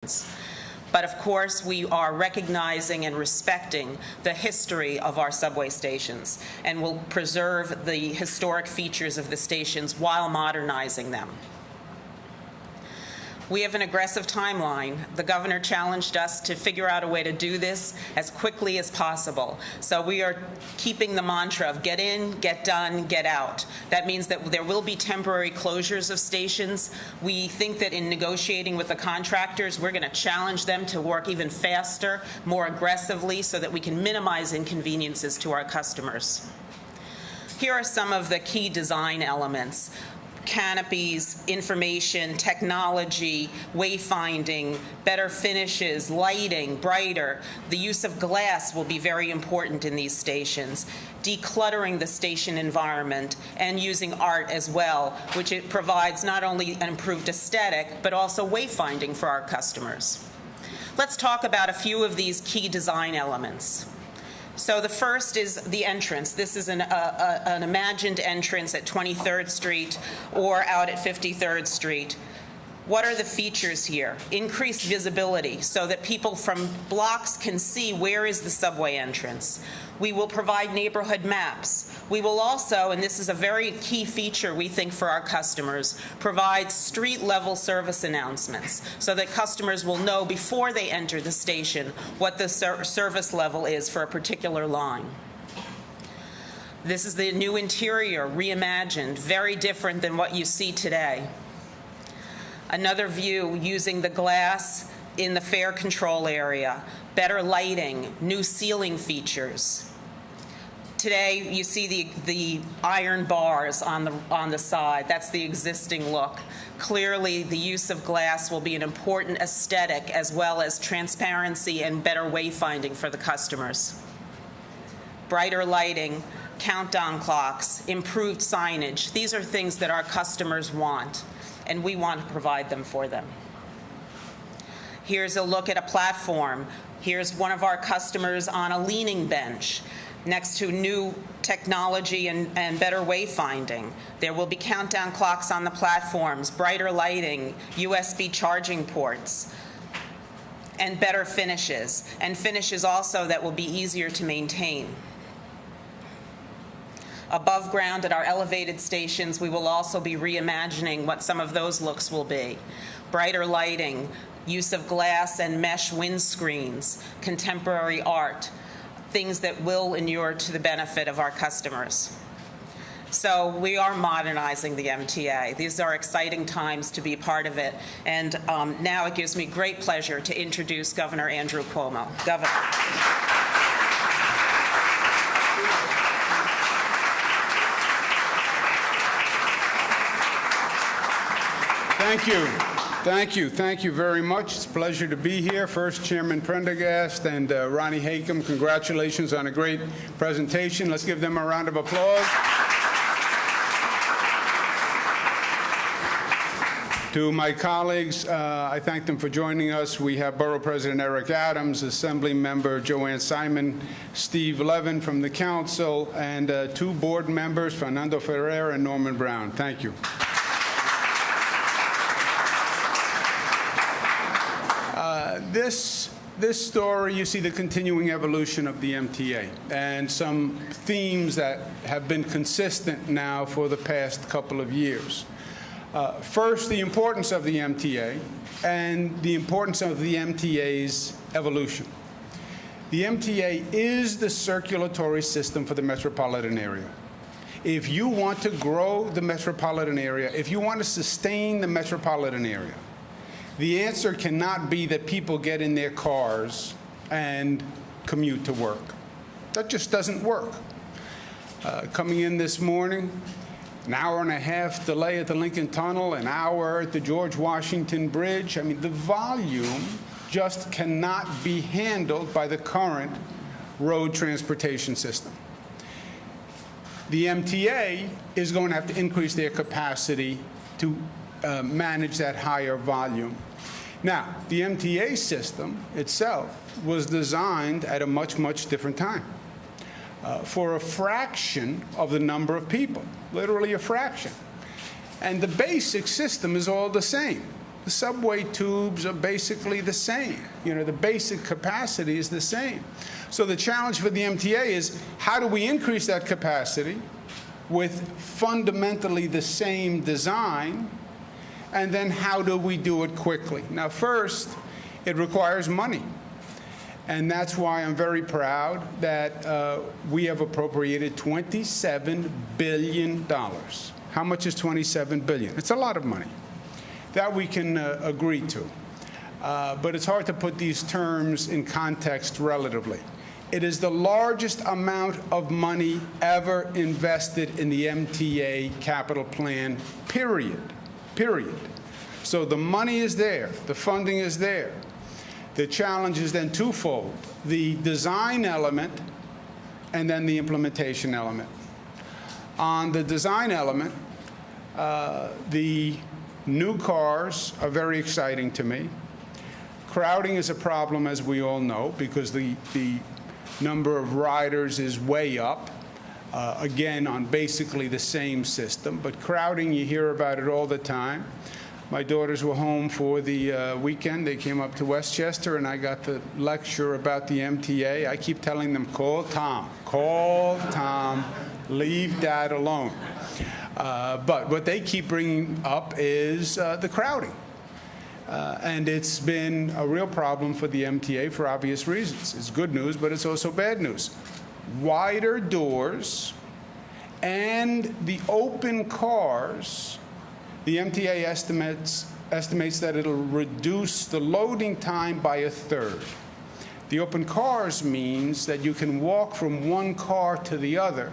But of course, we are recognizing and respecting the history of our subway stations and will preserve the historic features of the stations while modernizing them. We have an aggressive timeline. The governor challenged us to figure out a way to do this as quickly as possible. So we are keeping the mantra of get in, get done, get out. That means that there will be temporary closures of stations. We think that in negotiating with the contractors, we're going to challenge them to work even faster, more aggressively, so that we can minimize inconveniences to our customers. Here are some of the key design elements. Canopies, information, technology, wayfinding, better finishes, lighting, brighter. The use of glass will be very important in these stations. Decluttering the station environment and using art as well, which it provides not only an improved aesthetic, but also wayfinding for our customers. Let's talk about a few of these key design elements. So the first is the entrance. This is an imagined entrance at 23rd Street or out at 53rd Street. What are the features here? Increased visibility so that people from blocks can see where is the subway entrance. We will provide neighborhood maps. We will also, and this is a very key feature we think for our customers, provide street-level service announcements so that customers will know before they enter the station what the service level is for a particular line. This is the new interior, reimagined, very different than what you see today. Another view using the glass in the fare control area, better lighting, new ceiling features. Today, you see the iron bars on the side. That's the existing look. Clearly, the use of glass will be an important aesthetic as well as transparency and better wayfinding for the customers. Brighter lighting, countdown clocks, improved signage. These are things that our customers want, and we want to provide them for them. Here's a look at a platform. Here's one of our customers on a leaning bench next to new technology and better wayfinding. There will be countdown clocks on the platforms, brighter lighting, USB charging ports, and better finishes. And finishes also that will be easier to maintain. Above ground at our elevated stations, we will also be reimagining what some of those looks will be. Brighter lighting, use of glass and mesh windscreens, contemporary art, things that will inure to the benefit of our customers. So we are modernizing the MTA. These are exciting times to be part of it. And now it gives me great pleasure to introduce Governor Andrew Cuomo. Governor. Thank you. Thank you. Thank you very much. It's a pleasure to be here. First, Chairman Prendergast and Ronnie Hakem, congratulations on a great presentation. Let's give them a round of applause. To my colleagues, I thank them for joining us. We have Borough President Eric Adams, Assembly Member Joanne Simon, Steve Levin from the Council, and two board members, Fernando Ferrer and Norman Brown. Thank you. This story, you see the continuing evolution of the MTA and some themes that have been consistent now for the past couple of years. First, the importance of the MTA and the importance of the MTA's evolution. The MTA is the circulatory system for the metropolitan area. If you want to grow the metropolitan area, if you want to sustain the metropolitan area, the answer cannot be that people get in their cars and commute to work. That just doesn't work. Coming in this morning, an hour and a half delay at the Lincoln Tunnel, an hour at the George Washington Bridge. I mean, the volume just cannot be handled by the current road transportation system. The MTA is going to have to increase their capacity to manage that higher volume. Now, the MTA system itself was designed at a much, much different time for a fraction of the number of people, literally a fraction. And the basic system is all the same. The subway tubes are basically the same. You know, the basic capacity is the same. So the challenge for the MTA is, how do we increase that capacity with fundamentally the same design, and then how do we do it quickly? Now, first, it requires money. And that's why I'm very proud that we have appropriated $27 billion. How much is $27 billion? It's a lot of money that we can agree to. But it's hard to put these terms in context relatively. It is the largest amount of money ever invested in the MTA capital plan, period. Period. So the money is there. The funding is there. The challenge is then twofold: the design element and then the implementation element. On the design element, the new cars are very exciting to me. Crowding is a problem, as we all know, because the number of riders is way up, again, on basically the same system. But crowding, you hear about it all the time. My daughters were home for the weekend. They came up to Westchester, and I got the lecture about the MTA. I keep telling them, call Tom, leave Dad alone. But what they keep bringing up is the crowding. And it's been a real problem for the MTA for obvious reasons. It's good news, but it's also bad news. Wider doors and the open cars, the MTA estimates that it'll reduce the loading time by a third. The open cars means that you can walk from one car to the other,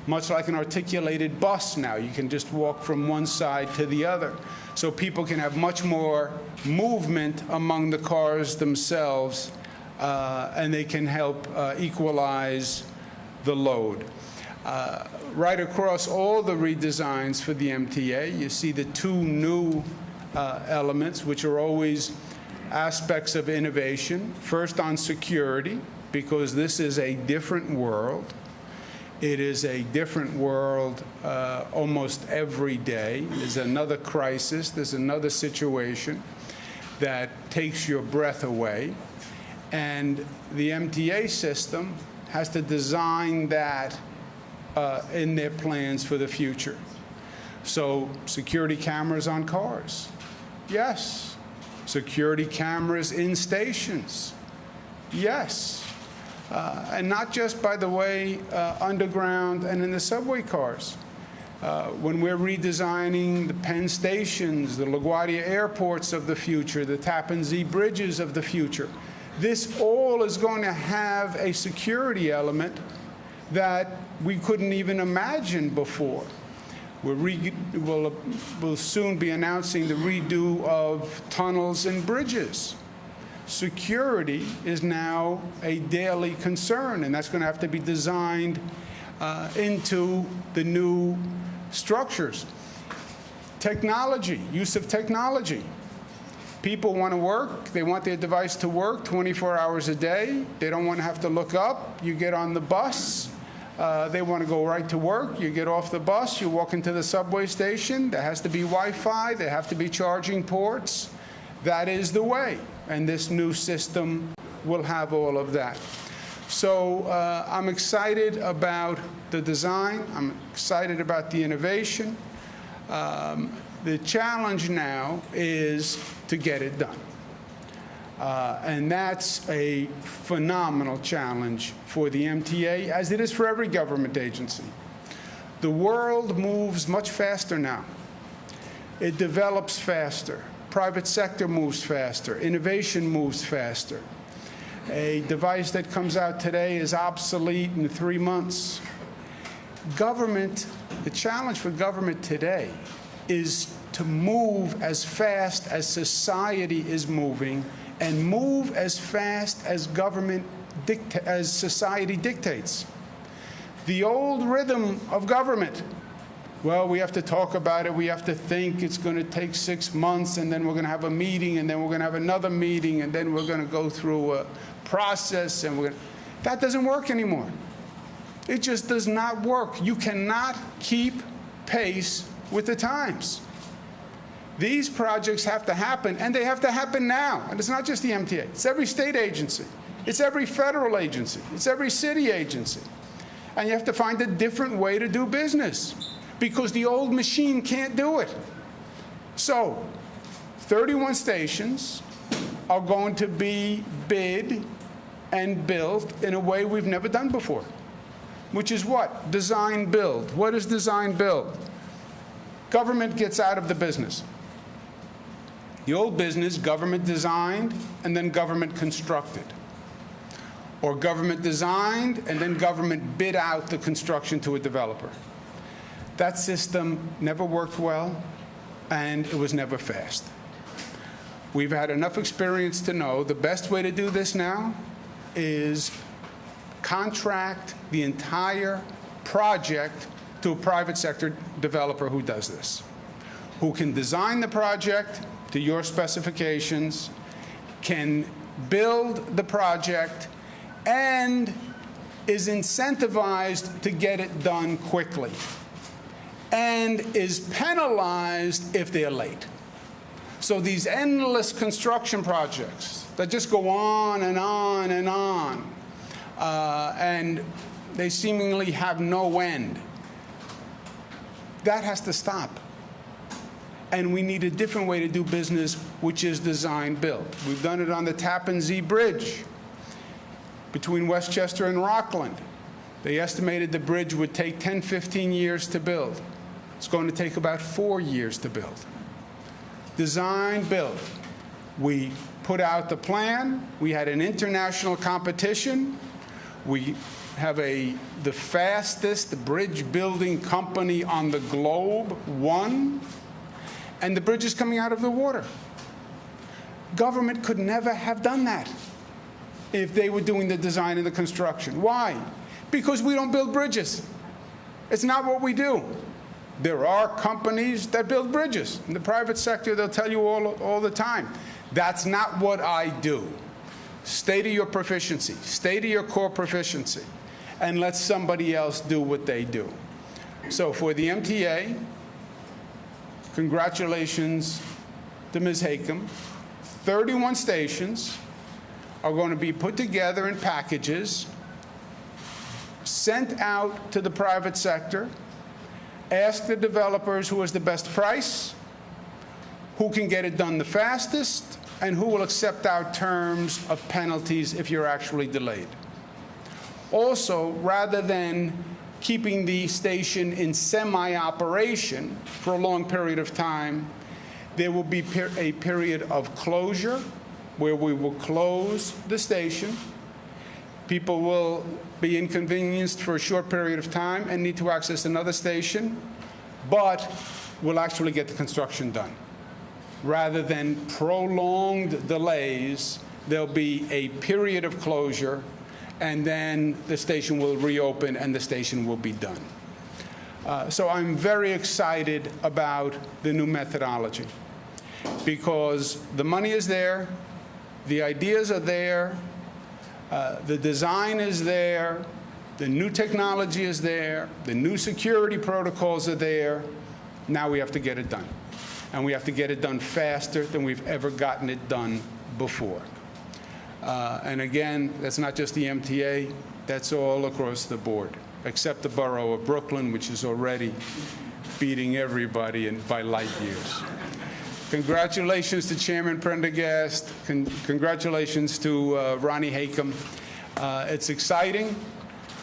much like an articulated bus now. You can just walk from one side to the other. So people can have much more movement among the cars themselves, and they can help equalize the load. Right across all the redesigns for the MTA, you see the two new elements, which are always aspects of innovation. First, on security, because this is a different world. It is a different world almost every day. There's another crisis. There's another situation that takes your breath away. And the MTA system has to design that in their plans for the future. So security cameras on cars. Yes. Security cameras in stations. Yes. And not just, by the way, underground and in the subway cars. When we're redesigning the Penn stations, the LaGuardia airports of the future, the Tappan Zee bridges of the future, this all is going to have a security element that we couldn't even imagine before. We'll soon be announcing the redo of tunnels and bridges. Security is now a daily concern, and that's going to have to be designed into the new structures. Technology, use of technology. People want to work. They want their device to work 24 hours a day. They don't want to have to look up. You get on the bus. They want to go right to work. You get off the bus. You walk into the subway station. There has to be Wi-Fi. There have to be charging ports. That is the way. And this new system will have all of that. So I'm excited about the design. I'm excited about the innovation. The challenge now is to get it done. And that's a phenomenal challenge for the MTA, as it is for every government agency. The world moves much faster now. It develops faster. Private sector moves faster. Innovation moves faster. A device that comes out today is obsolete in 3 months. Government, the challenge for government today is to move as fast as society is moving and move as fast as as society dictates. The old rhythm of government, well, we have to talk about it, we have to think, it's going to take 6 months, and then we're going to have a meeting, and then we're going to have another meeting, and then we're going to go through a process, and that doesn't work anymore. It just does not work. You cannot keep pace with the times. These projects have to happen, and they have to happen now. And it's not just the MTA. It's every state agency. It's every federal agency. It's every city agency. And you have to find a different way to do business because the old machine can't do it. So 31 stations are going to be bid and built in a way we've never done before, which is what? Design build. What is design build? Government gets out of the business. The old business, government designed and then government constructed. Or government designed and then government bid out the construction to a developer. That system never worked well, and it was never fast. We've had enough experience to know the best way to do this now is contract the entire project to a private sector developer who does this, who can design the project to your specifications, can build the project, and is incentivized to get it done quickly, and is penalized if they're late. So these endless construction projects that just go on and on and on, and they seemingly have no end, that has to stop. And we need a different way to do business, which is design build. We've done it on the Tappan Zee Bridge between Westchester and Rockland. They estimated the bridge would take 10, 15 years to build. It's going to take about 4 years to build. Design build. We put out the plan. We had an international competition. We have the fastest bridge building company on the globe won. And the bridge is coming out of the water. Government could never have done that if they were doing the design and the construction. Why? Because we don't build bridges. It's not what we do. There are companies that build bridges. In the private sector, they'll tell you all the time. That's not what I do. Stay to your proficiency. Stay to your core proficiency. And let somebody else do what they do. So for the MTA, congratulations to Ms. Hakem. 31 stations are going to be put together in packages, sent out to the private sector, ask the developers who has the best price, who can get it done the fastest, and who will accept our terms of penalties if you're actually delayed. Also, rather than keeping the station in semi-operation for a long period of time, there will be a period of closure where we will close the station. People will be inconvenienced for a short period of time and need to access another station, but we'll actually get the construction done. Rather than prolonged delays, there'll be a period of closure, and then the station will reopen and the station will be done. So I'm very excited about the new methodology because the money is there, the ideas are there, the design is there, the new technology is there, the new security protocols are there. Now we have to get it done. And we have to get it done faster than we've ever gotten it done before. And again, that's not just the MTA, that's all across the board, except the borough of Brooklyn, which is already beating everybody by light years. Congratulations to Chairman Prendergast. Congratulations to Ronnie Hakem. It's exciting.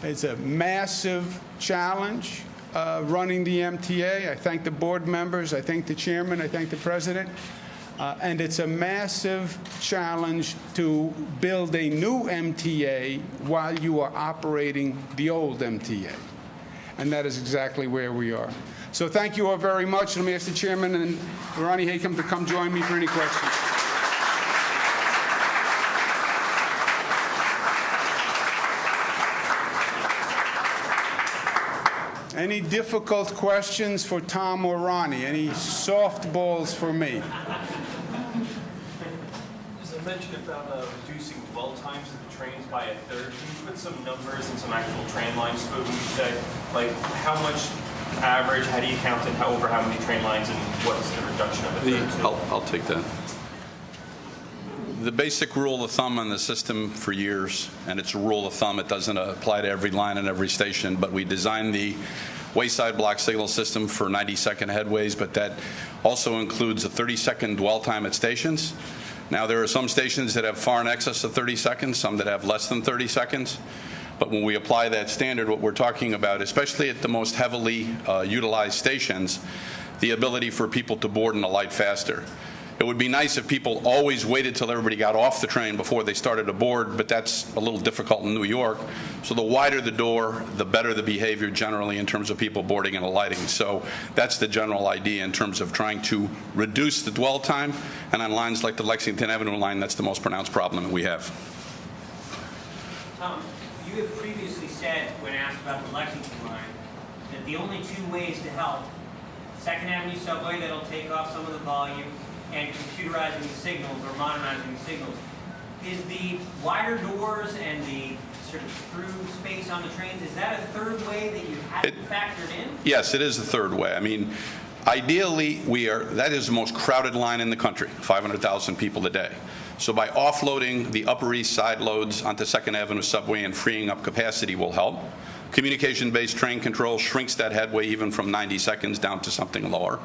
It's a massive challenge running the MTA. I thank the board members. I thank the chairman. I thank the president. And it's a massive challenge to build a new MTA while you are operating the old MTA. And that is exactly where we are. So thank you all very much. Let me ask the chairman and Ronnie Hakem to come join me for any questions. Any difficult questions for Tom or Ronnie? Any softballs for me? As I mentioned about reducing dwell times of the trains by a third, can you put some numbers and some actual train lines to it when you say, like, how much average? How do you count it? Over how many train lines, and what's the reduction of it? I'll take that. The basic rule of thumb on the system for years, and it's a rule of thumb, it doesn't apply to every line and every station, but we designed the wayside block signal system for 90-second headways, but that also includes a 30-second dwell time at stations. Now, there are some stations that have far in excess of 30 seconds, some that have less than 30 seconds. But when we apply that standard, what we're talking about, especially at the most heavily utilized stations, the ability for people to board and alight faster. It would be nice if people always waited till everybody got off the train before they started to board, but that's a little difficult in New York. So the wider the door, the better the behavior generally in terms of people boarding and alighting. So that's the general idea in terms of trying to reduce the dwell time. And on lines like the Lexington Avenue line, that's the most pronounced problem that we have. Tom, you have previously said, when asked about the Lexington line, that the only two ways to help, Second Avenue subway that'll take off some of the volume, and computerizing the signals or modernizing the signals. Is the wider doors and the sort of through space on the trains, is that a third way that you hadn't factored in? Yes, it is the third way. I mean, ideally, that is the most crowded line in the country, 500,000 people a day. So by offloading the Upper East Side loads onto Second Avenue subway and freeing up capacity will help. Communication-based train control shrinks that headway even from 90 seconds down to something lower.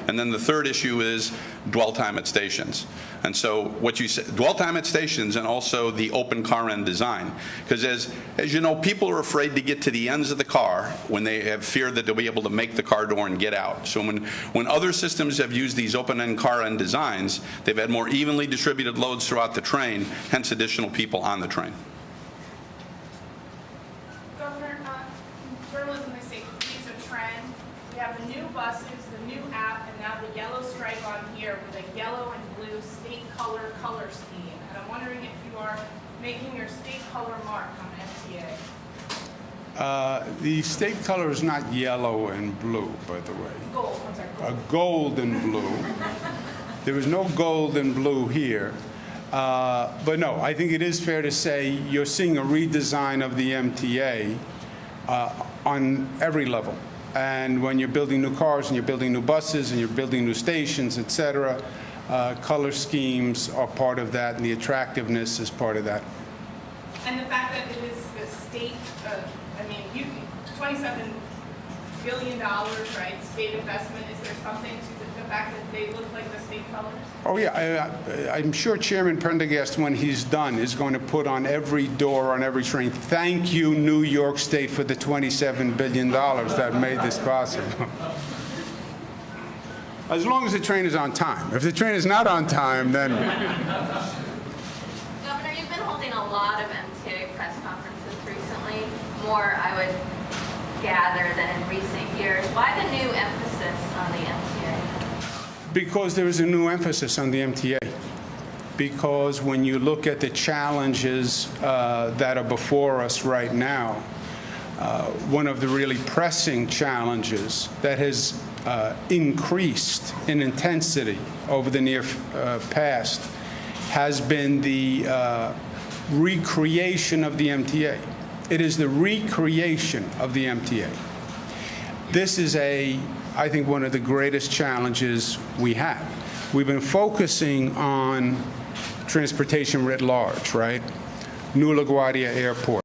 And then the third issue is dwell time at stations. And so what you said, dwell time at stations, and also the open car end design. Because as you know, people are afraid to get to the ends of the car when they have fear that they'll be able to make the car door and get out. So when other systems have used these open end car end designs, they've had more evenly distributed loads throughout the train, hence additional people on the train. Journalism, they say it's a trend. We have the new buses, the new app, and now the yellow stripe on here with a yellow and blue state color scheme. And I'm wondering if you are making your state color mark on MTA. The state color is not yellow and blue, by the way. Gold, I'm sorry, gold. Gold and blue. There is no gold and blue here. But no, I think it is fair to say you're seeing a redesign of the MTA on every level. And when you're building new cars and you're building new buses and you're building new stations, et cetera, color schemes are part of that, and the attractiveness is part of that. And the fact that it is the state, $27 billion, right, state investment, is there something to the fact that they look like the state colors? Oh, yeah. I'm sure Chairman Prendergast, when he's done, is going to put on every door on every train, "Thank you, New York State, for the $27 billion that made this possible." As long as the train is on time. If the train is not on time, then... Governor, you've been holding a lot of MTA press conferences recently, more, I would gather, than in recent years. Why the new emphasis on the MTA? Because there is a new emphasis on the MTA. Because when you look at the challenges that are before us right now, one of the really pressing challenges that has increased in intensity over the near past has been the recreation of the MTA. It is the recreation of the MTA. This is I think, one of the greatest challenges we have. We've been focusing on transportation writ large, right? New LaGuardia Airport.